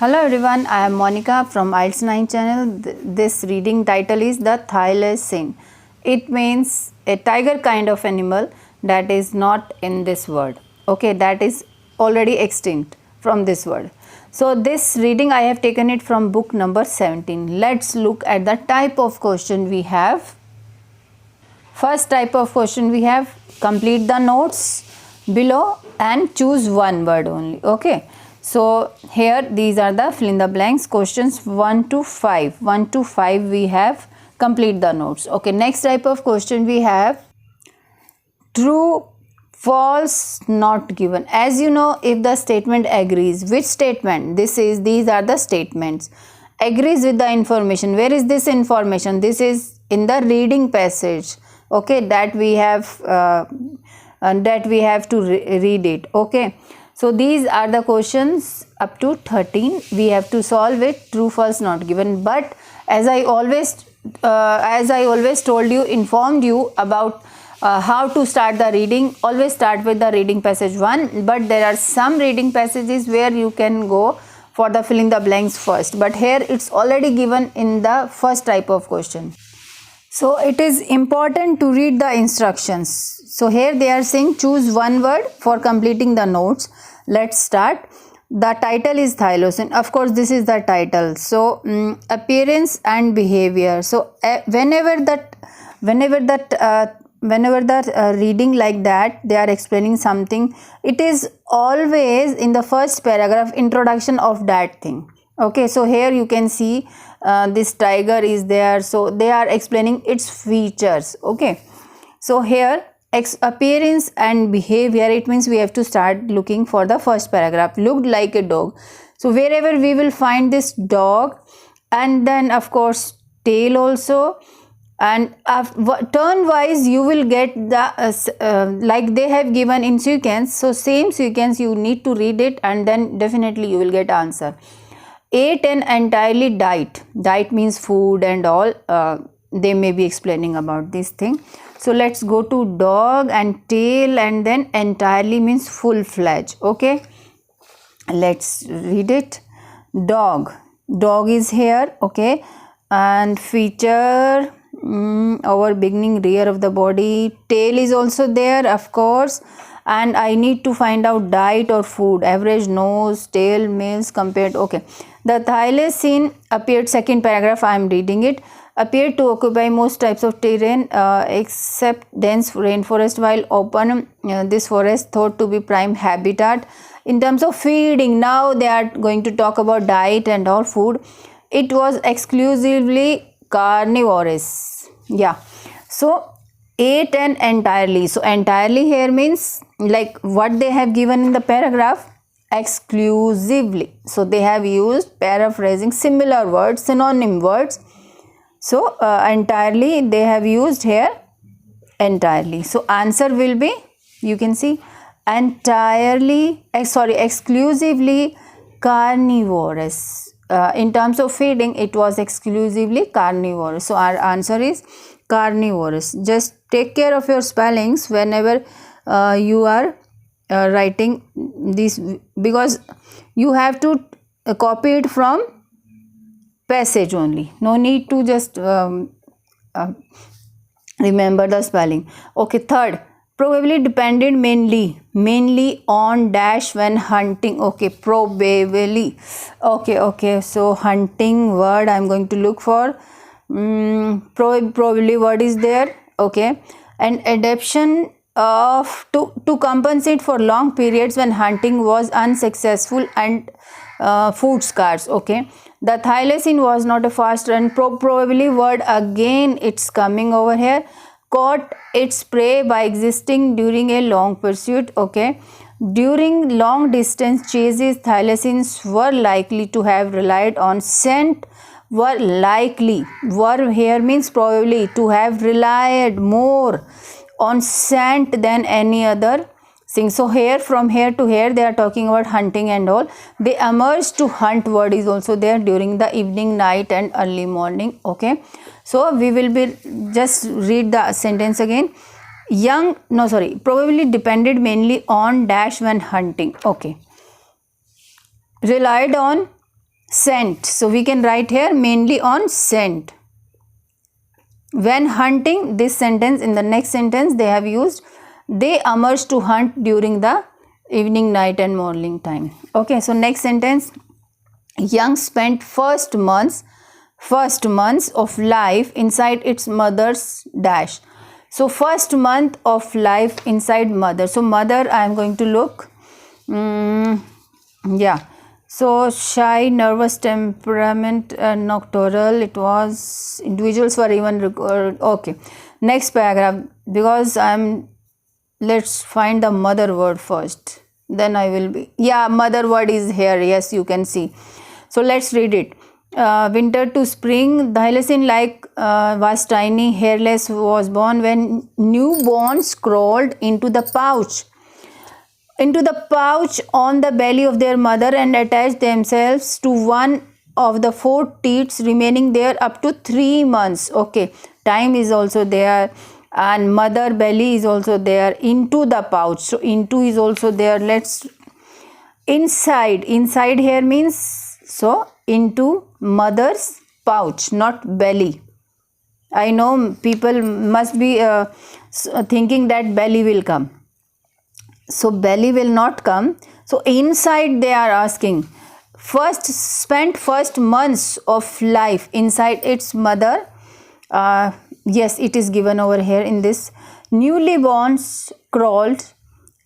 Hello everyone, I am Monica from IELTS 9 channel. This reading title is the THYLACINE. It means a tiger kind of animal that is not in this world. Okay, that is already extinct from this world. So this reading I have taken it from book number 17. Let's look at the type of question we have. First type of question we have: complete the notes below and choose one word only. Okay. So here these are the fill in the blanks questions 1 to 5. 1 to 5 we have complete the notes. Okay, next type of question we have true, false, not given. As you know, if the statement agrees, which statement? These are the statements. Agrees with the information. Where is this information? This is in the reading passage. Okay, that we have to read it. Okay. So these are the questions up to 13. We have to solve it true, false, not given. But as I always told you, informed you about how to start the reading. Always start with the reading passage 1. But there are some reading passages where you can go for the fill in the blanks first. But here it's already given in the first type of question. So it is important to read the instructions. So here they are saying choose one word for completing the notes. Let's start. The title is Thylacine. Of course, this is the title. So appearance and behavior. So whenever that reading like that, they are explaining something. It is always in the first paragraph introduction of that thing. Okay, so here you can see this tiger is there, so they are explaining its features. Okay, so here appearance and behavior, it means we have to start looking for the first paragraph. Looked like a dog, so wherever we will find this dog, and then of course tail also, and turn wise you will get the like they have given in sequence. So same sequence you need to read it, and then definitely you will get answer. Ate an entirely diet. Diet means food and all. They may be explaining about this thing. So let's go to dog and tail, and then entirely means full-fledged. Okay. Let's read it. Dog. Dog is here. Okay. And feature our beginning rear of the body. Tail is also there, of course. And I need to find out diet or food. Average nose, tail, males compared. Okay. The thylacine appeared, second paragraph, I am reading it, appeared to occupy most types of terrain except dense rainforest, while open this forest thought to be prime habitat. In terms of feeding, now they are going to talk about diet and all food. It was exclusively carnivorous. Yeah. So ate and entirely. So entirely here means like what they have given in the paragraph, exclusively. So they have used paraphrasing similar words, synonym words. So entirely they have used here entirely. So answer will be, you can see, exclusively carnivorous. In terms of feeding, it was exclusively carnivorous. So our answer is carnivorous. Just take care of your spellings whenever you are writing this, because you have to copy it from passage only. No need to just remember the spelling. Okay, third, probably depended mainly on dash when hunting. Okay, probably. Okay, so hunting word I am going to look for. Probably word is there. Okay, and adaptation of to compensate for long periods when hunting was unsuccessful and food scarce. Okay, the thylacine was not a fast run. Probably word again, it's coming over here. Caught its prey by existing during a long pursuit. Okay, during long distance chases, thylacines were likely to have relied on scent. Were likely, were here means probably, to have relied more on scent than any other thing. So here, from here to here, they are talking about hunting and all. They emerged to hunt word is also there during the evening, night and early morning. Okay, so we will be just read the sentence again. Probably depended mainly on dash when hunting. Okay, relied on scent. So we can write here mainly on scent. When hunting, this sentence, in the next sentence they have used, they emerge to hunt during the evening, night and morning time. Okay, so next sentence, young spent first months of life inside its mother's dash. So first month of life inside mother. So mother, I am going to look. Yeah. So shy, nervous temperament, nocturnal. It was, individuals were even okay. Next paragraph, because let's find the mother word first. Then I will be, yeah, mother word is here. Yes, you can see. So let's read it. Winter to spring, thylacine was tiny, hairless, was born when newborns crawled into the pouch on the belly of their mother and attached themselves to one of the 4 teats remaining there up to 3 months. Okay, time is also there and mother belly is also there, into the pouch. So into is also there. Let's inside here means, so into mother's pouch, not belly. I know people must be thinking that belly will come. So belly will not come. So inside they are asking, spent first months of life inside its mother. Yes, it is given over here in this. Newly borns crawled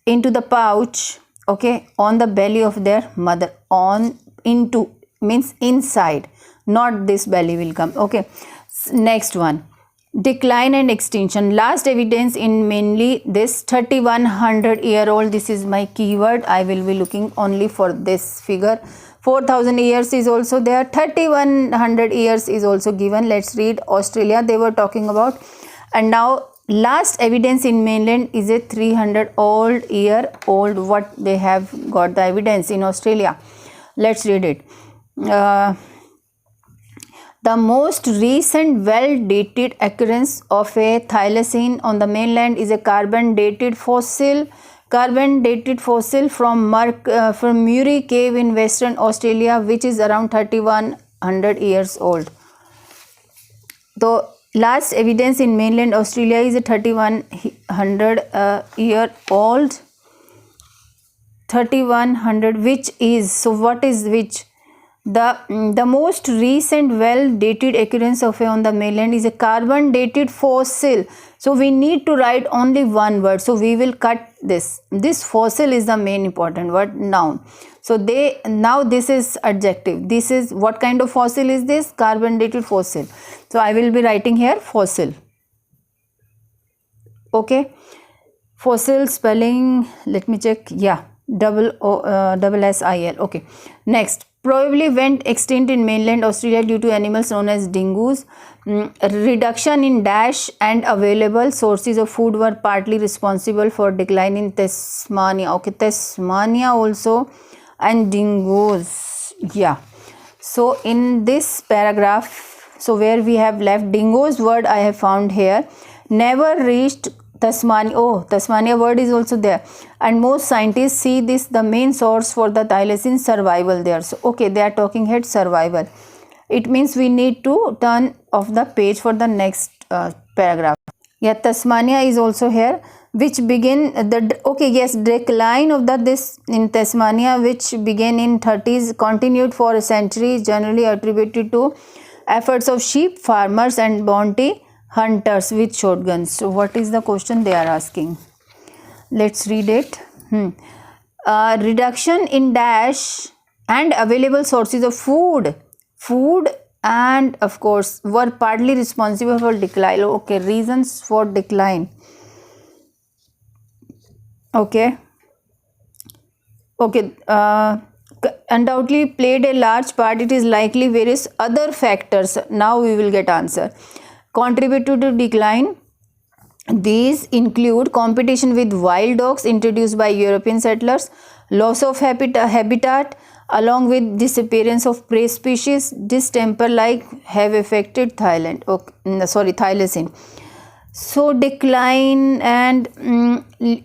into the pouch, okay, on the belly of their mother. On, into means inside, not this belly will come. Okay, next one, decline and extinction. Last evidence in mainly this 3100-year-old. This is my keyword. I will be looking only for this figure. 4000 years is also there, 3100 years is also given. Let's read Australia they were talking about. And now last evidence in mainland is a 300-year-old. What they have got the evidence in Australia. Let's read it. The most recent well-dated occurrence of a thylacine on the mainland is a carbon-dated fossil from Murray Cave in Western Australia, which is around 3100 years old. The last evidence in mainland Australia is a 3100-year-old. 3100, which is, so what is which? The most recent well-dated occurrence of on the mainland is a carbon-dated fossil. So we need to write only one word. So we will cut this. This fossil is the main important word, noun. So now this is adjective. This is, what kind of fossil is this? Carbon-dated fossil. So I will be writing here fossil. Okay. Fossil spelling, let me check. Yeah, double SIL. Okay. Next. Probably went extinct in mainland Australia due to animals known as dingoes. Reduction in dash and available sources of food were partly responsible for decline in Tasmania. Okay, Tasmania also, and dingoes. Yeah. So in this paragraph, so where we have left dingoes word, I have found here, never reached Tasmania. Oh, Tasmania word is also there, and most scientists see this the main source for the thylacine survival there. So okay, they are talking here survival. It means we need to turn off the page for the next paragraph. Yeah, Tasmania is also here, which begin the, okay, yes, decline of this in Tasmania, which began in 30s, continued for a century, generally attributed to efforts of sheep farmers and bounty hunters with shotguns. So what is the question they are asking? Let's read it. Reduction in dash and available sources of food and of course were partly responsible for decline. Okay, reasons for decline. Okay, undoubtedly played a large part. It is likely various other factors, now we will get answer, contributed to decline. These include competition with wild dogs introduced by European settlers, loss of habitat along with disappearance of prey species. Distemper have affected thylacine. So decline and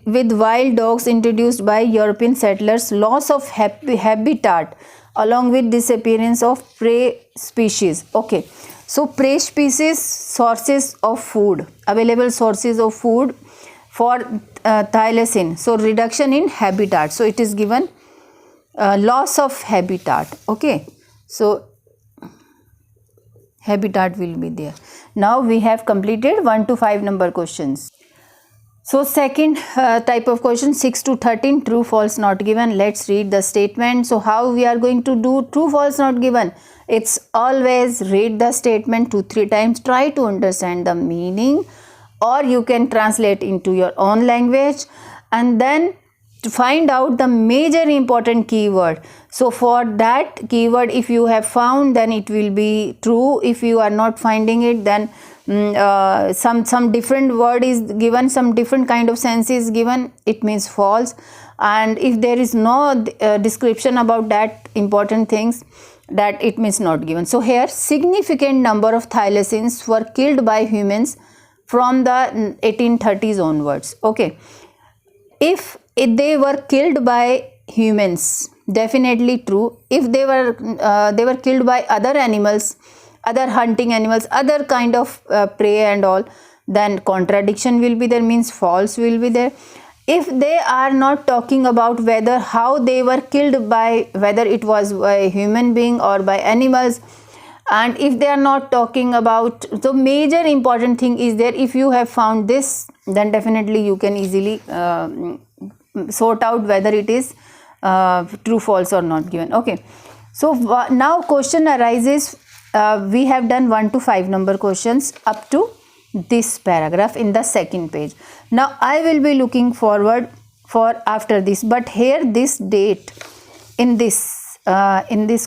with wild dogs introduced by European settlers, loss of habitat along with disappearance of prey species. Okay, so prey species, sources of food, available sources of food for thylacine. So reduction in habitat, so it is given loss of habitat. Okay, so habitat will be there. Now we have completed 1 to 5 number questions. So second type of question, 6 to 13, true false not given. Let's read the statement. So how we are going to do true false not given? It's always read the statement 2-3 times, try to understand the meaning, or you can translate into your own language, and then to find out the major important keyword. So for that keyword, if you have found, then it will be true. If you are not finding it, then some different word is given, some different kind of sense is given, it means false. And if there is no description about that important things, that it means not given. So here, significant number of thylacines were killed by humans from the 1830s onwards. Okay, if they were killed by humans, definitely true. If they were killed by other animals, other hunting animals, other kind of prey and all, then contradiction will be there, means false will be there. If they are not talking about whether how they were killed by, whether it was by human being or by animals, and if they are not talking about, the major important thing is there. If you have found this, then definitely you can easily sort out whether it is true false or not given. Okay, so now question arises, we have done 1 to 5 number questions up to this paragraph in the second page. Now I will be looking forward for after this, but here this date in this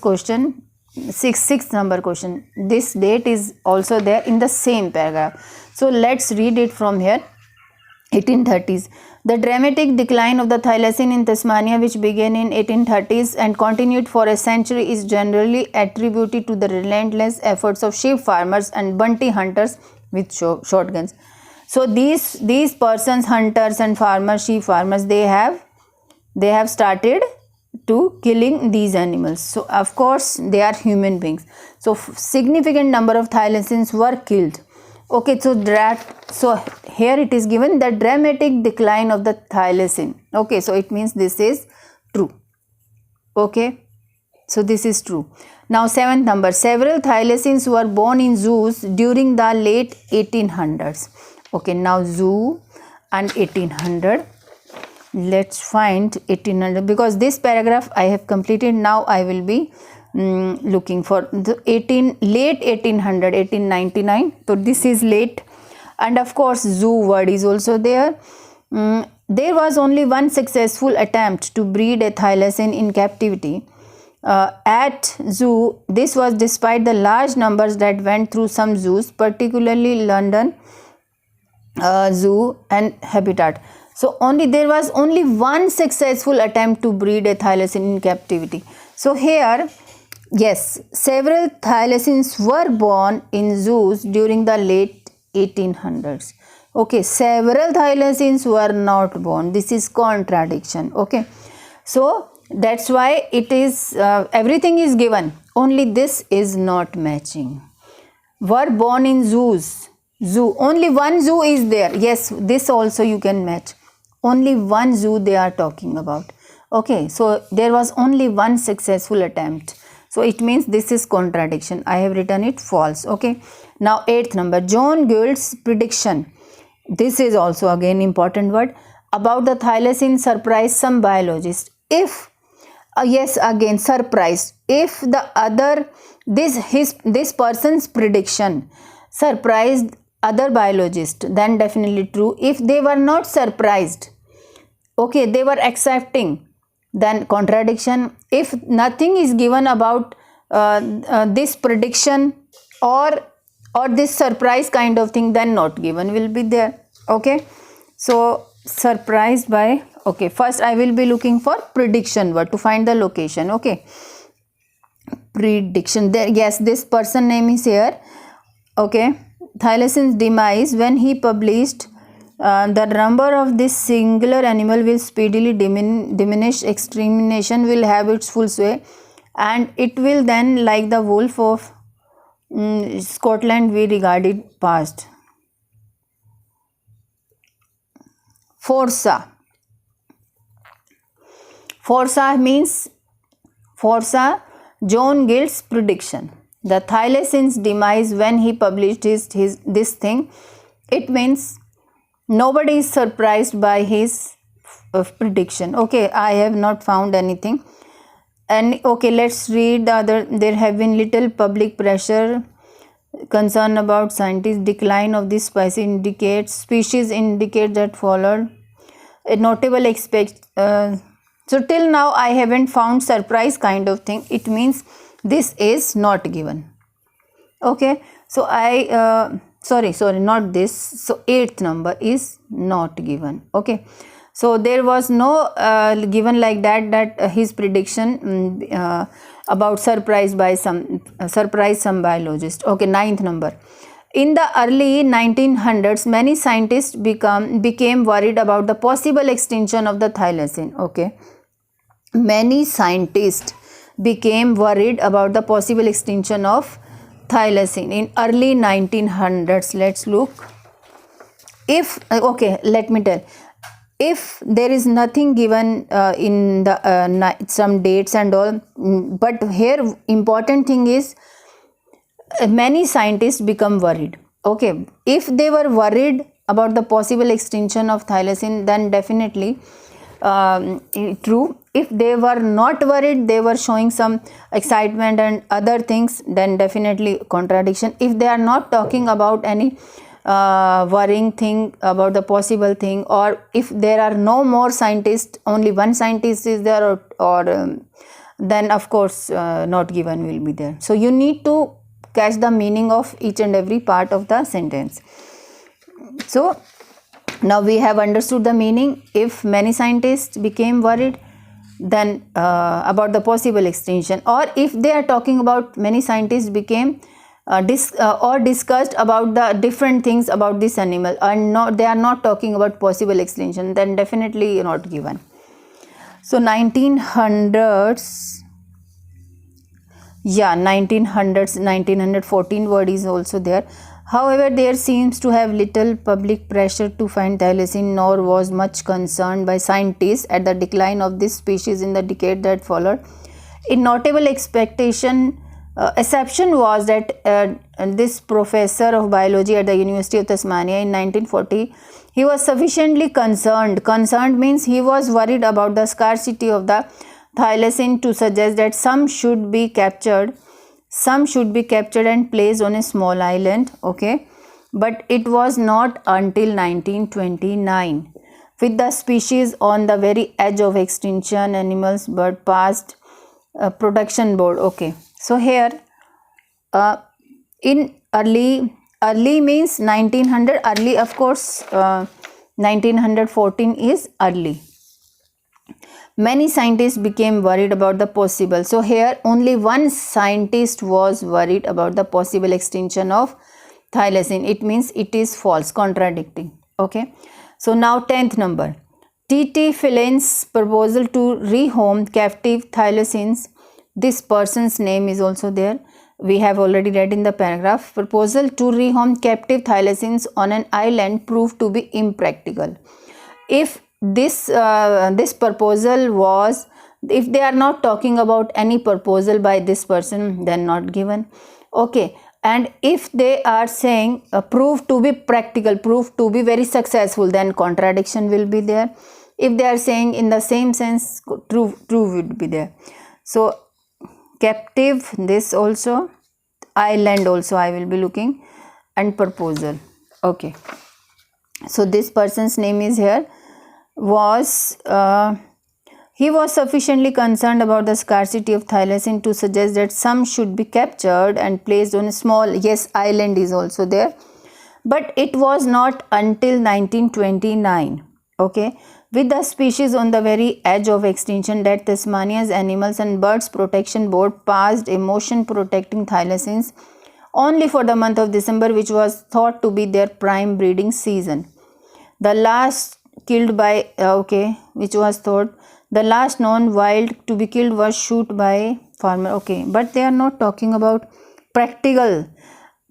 question, sixth number question, this date is also there in the same paragraph. So let's read it from here. 1830s. The dramatic decline of the thylacine in Tasmania, which began in 1830s and continued for a century, is generally attributed to the relentless efforts of sheep farmers and bounty hunters with shotguns. So these persons, hunters and farmers, sheep farmers, they have started to killing these animals. So of course they are human beings. So significant number of thylacines were killed. Okay, so here it is given the dramatic decline of the thylacine. Okay, so it means this is true. Okay, so this is true. Now 7th number, several thylacines were born in zoos during the late 1800s. Okay, now zoo and 1800. Let's find 1800, because this paragraph I have completed. Now I will be looking for the late 1800, 1899. So this is late, and of course zoo word is also there. There was only one successful attempt to breed a thylacine in captivity at zoo. This was despite the large numbers that went through some zoos, particularly London Zoo and Habitat. So there was only one successful attempt to breed a thylacine in captivity. So here, yes, several thylacines were born in zoos during the late 1800s. Okay, several thylacines were not born. This is contradiction. Okay, so that's why it is everything is given, only this is not matching. Were born in zoos. Zoo, only one zoo is there. Yes, this also you can match. Only one zoo they are talking about. Okay, so there was only one successful attempt. So it means this is contradiction. I have written it false. Okay, now 8th number, John Gould's prediction. This is also again important word about the thylacine surprised some biologists. If yes, again surprised. If this person's prediction surprised other biologists, then definitely true. If they were not surprised, okay, they were accepting, then contradiction. If nothing is given about this prediction or this surprise kind of thing, then not given will be there. Okay, so surprised by, okay, first I will be looking for prediction word to find the location. Okay, prediction there. Yes, this person name is here. Okay, Thylacine's demise, when he published the number of this singular animal will speedily diminish, extermination will have its full sway, and it will then, like the wolf of Scotland, we regarded past. Forza. Forza means Forza John Gilt's prediction. The Thylacine's demise when he published this thing. It means nobody is surprised by his prediction. Okay, I have not found anything. And okay, let's read the other. There have been little public pressure, concern about scientists, decline of this species indicate that followed a notable so till now I haven't found surprise kind of thing. It means this is not given. Okay, so I sorry not this. So 8th number is not given. Okay, so there was no given like that his prediction about surprise some biologist. Okay, 9th number. In the early 1900s, many scientists became worried about the possible extinction of the thylacine. Okay, many scientists became worried about the possible extinction of thylacine in early 1900s. Let's look. If okay, let me tell. If there is nothing given in the some dates and all, but here important thing is many scientists become worried. Okay, if they were worried about the possible extinction of thylacine, then definitely true. If they were not worried, they were showing some excitement and other things, then definitely contradiction. If they are not talking about any worrying thing about the possible thing, or if there are no more scientists, only one scientist is there, or then of course not given will be there. So you need to catch the meaning of each and every part of the sentence. So now we have understood the meaning. If many scientists became worried, then about the possible extinction, or if they are talking about many scientists became or discussed about the different things about this animal, and they are not talking about possible extinction, then definitely not given. So 1900s, yeah, 1914 word is also there. However, there seems to have little public pressure to find thylacine, nor was much concern by scientists at the decline of this species in the decade that followed. A notable exception was that this professor of biology at the University of Tasmania in 1940, he was sufficiently concerned. Concerned means he was worried about the scarcity of the thylacine to suggest that some should be captured and placed on a small island. Okay, but it was not until 1929, with the species on the very edge of extinction, animals bird passed production board. Okay, so here in early means 1900, early of course 1914 is early. Many scientists became worried about the possible. So here only one scientist was worried about the possible extinction of thylacine. It means it is false, contradicting. Okay. So now 10th number. T.T. Phelan's proposal to rehome captive thylacines. This person's name is also there. We have already read in the paragraph. Proposal to rehome captive thylacines on an island proved to be impractical. If this proposal was, if they are not talking about any proposal by this person, then not given. Okay, and if they are saying proved to be practical, proved to be very successful, then contradiction will be there. If they are saying in the same sense, true would be there. So captive, this also, island also I will be looking, and proposal. Okay, so this person's name is here. He was sufficiently concerned about the scarcity of thylacine to suggest that some should be captured and placed on a small, yes, island is also there, but it was not until 1929, okay, with the species on the very edge of extinction, that Tasmania's Animals and Birds Protection Board passed a motion protecting thylacines only for the month of December, which was thought to be their prime breeding season. The last killed by which was thought the last known wild to be killed was shot by farmer. Okay, but they are not talking about practical.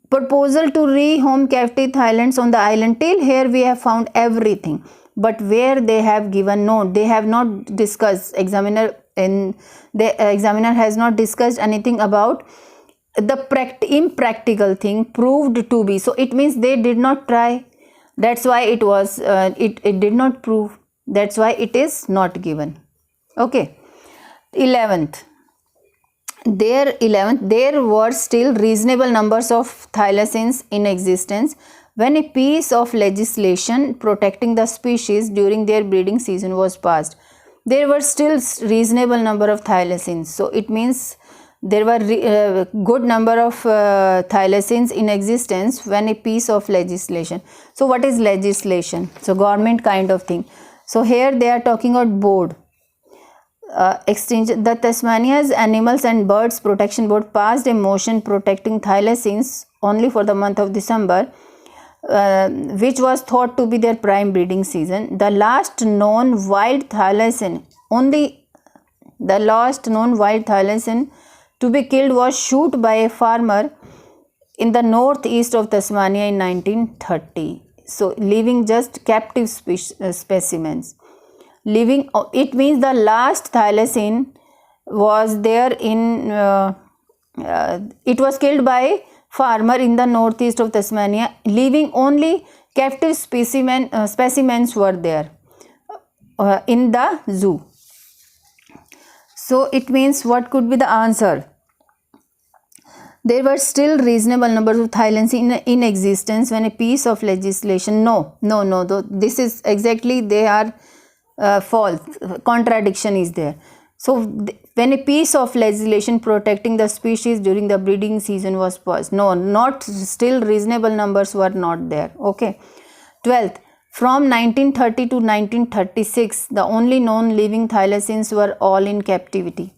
Proposal to rehome captive Thailands on the island. Till here we have found everything, but where they have given no, they have not discussed. Examiner has not discussed anything about the impractical thing proved to be. So it means they did not try. That's why it was it did not prove. That's why it is not given. Okay. 11th. There were still reasonable numbers of thylacines in existence when a piece of legislation protecting the species during their breeding season was passed. There were still reasonable number of thylacines. So it means there were good number of thylacines in existence when a piece of legislation. So what is legislation? So government kind of thing. So here they are talking about board. Extinction. The Tasmania's Animals and Birds Protection Board passed a motion protecting thylacines only for the month of December, which was thought to be their prime breeding season. The last known wild thylacine, to be killed was shot by a farmer in the northeast of Tasmania in 1930. So leaving just captive specimens. It means the last thylacine was there in it was killed by farmer in the northeast of Tasmania, leaving only captive specimens were there in the zoo. So it means what could be the answer? There were still reasonable numbers of thylacines in existence when a piece of legislation. No, this is exactly, they are false. Contradiction is there. So when a piece of legislation protecting the species during the breeding season was passed, no, not still reasonable numbers were not there. Okay. 12th, from 1930 to 1936, the only known living thylacines were all in captivity.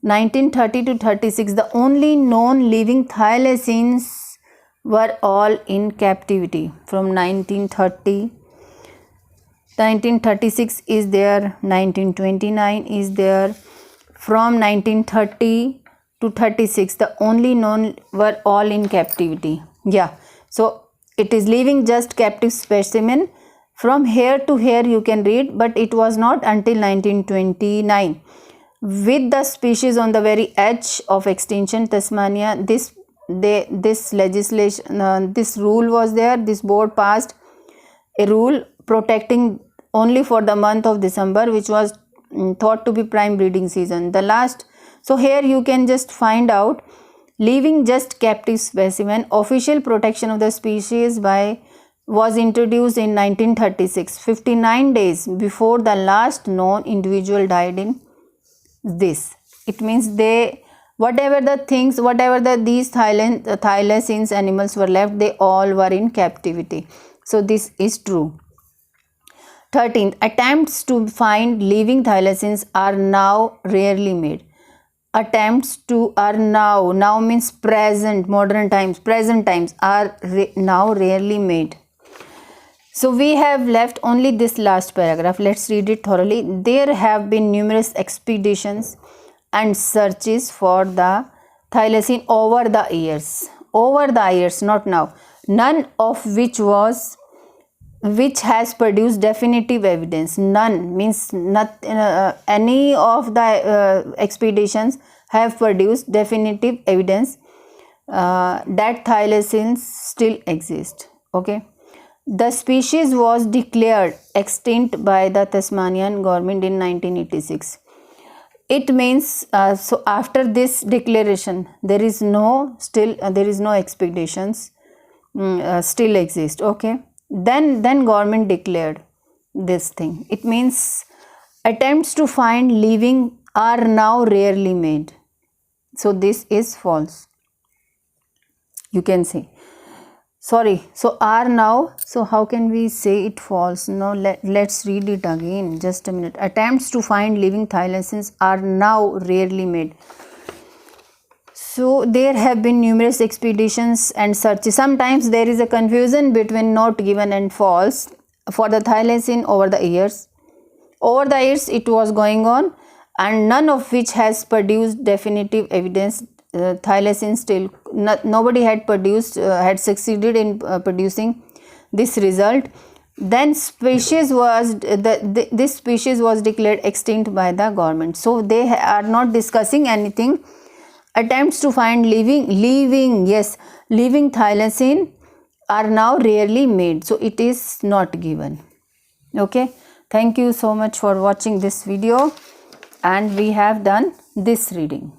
1930 to 36, the only known living thylacines were all in captivity. From 1936 is there, 1929 is there. From 1930 to 36, the only known were all in captivity. Yeah, so it is leaving just captive specimen. From here to here you can read, but it was not until 1929. With the species on the very edge of extinction, Tasmania, this legislation, this rule was there. This board passed a rule protecting only for the month of December, which was thought to be prime breeding season. The last, so here you can just find out, leaving just captive specimen. Official protection of the species was introduced in 1936, 59 days before the last known individual died in this. It means these thylacines animals were left, they all were in captivity. So this is true. 13th, attempts to find living thylacines are now rarely made. Attempts to are now means present, modern times, present times, are now rarely made. So we have left only this last paragraph. Let's read it thoroughly. There have been numerous expeditions and searches for the thylacine over the years, not now, none of which has produced definitive evidence. None means not any of the expeditions have produced definitive evidence that thylacines still exist. Okay. The species was declared extinct by the Tasmanian government in 1986. It means so after this declaration there is no expeditions still exist. Okay. Then government declared this thing. It means attempts to find living are now rarely made. So this is false. You can say. Sorry, so are now, so how can we say it false? No, let's read it again, just a minute. Attempts to find living thylacines are now rarely made. So there have been numerous expeditions and searches. Sometimes there is a confusion between not given and false for the thylacine over the years. Over the years it was going on, and none of which has produced definitive evidence. Thylacine still, nobody had produced, had succeeded in producing this result. Then species was this species was declared extinct by the government. So they are not discussing anything. Attempts to find living thylacine are now rarely made, so it is not given. Okay, thank you so much for watching this video, and we have done this reading.